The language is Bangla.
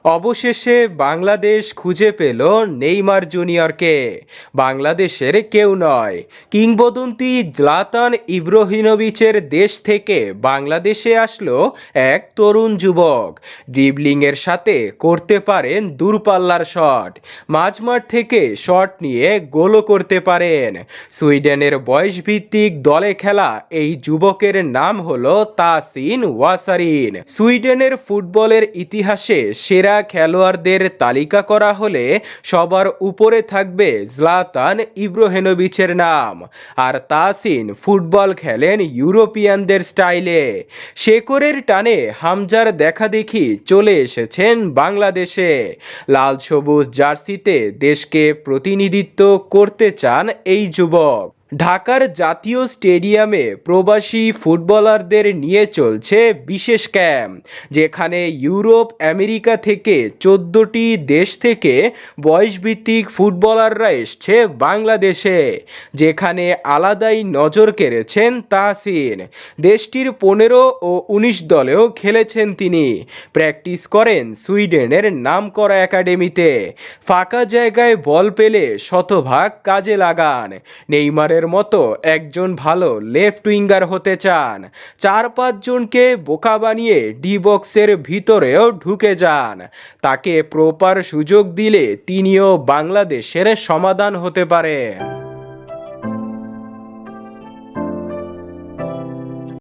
অবশেষে বাংলাদেশ খুঁজে পেল নেইমার জুনিয়রকে। বাংলাদেশের কেউ নয়, কিংবদন্তি জলাতান ইব্রাহিমোভিচের দেশ থেকে বাংলাদেশে আসলো এক তরুণ যুবক। ড্রিবলিংয়ের সাথে করতে পারেন দূরপাল্লার শট, মাঝমাঠ থেকে শট নিয়ে গোলও করতে পারেন। সুইডেনের বয়সভিত্তিক দলে খেলা এই যুবকের নাম হলো তাসিন ওয়াসারিন। সুইডেনের ফুটবলের ইতিহাসে সেরা খেলোয়াড়দের তালিকা করা হলে সবার উপরে থাকবে জলাতান ইব্রাহিমোভিচের নাম। আর তাসিন ফুটবল খেলেন ইউরোপিয়ানদের স্টাইলে। শেকড়ের টানে হামজার দেখাদেখি চলে এসেছেন বাংলাদেশে। লাল সবুজ জার্সিতে দেশকে প্রতিনিধিত্ব করতে চান এই যুবক। ঢাকার জাতীয় স্টেডিয়ামে প্রবাসী ফুটবলারদের নিয়ে চলছে বিশেষ ক্যাম্প, যেখানে ইউরোপ আমেরিকা থেকে 14টি দেশ থেকে বয়সভিত্তিক ফুটবলাররা এসছে বাংলাদেশে, যেখানে আলাদাই নজর কেড়েছেন তাসিন। দেশটির 15 ও 19 দলেও খেলেছেন তিনি। প্র্যাকটিস করেন সুইডেনের নামকরা একাডেমিতে। ফাঁকা জায়গায় বল পেলে শতভাগ কাজে লাগান। নেইমারের মতো একজন ভালো লেফট উইঙ্গার হতে চান। 4-5 জনকে বোকা বানিয়ে ডি বক্সের ভিতরেও ঢুকে যান। তাকে প্রপার সুযোগ দিলে তিনিও বাংলাদেশের সমাধান হতে পারেন।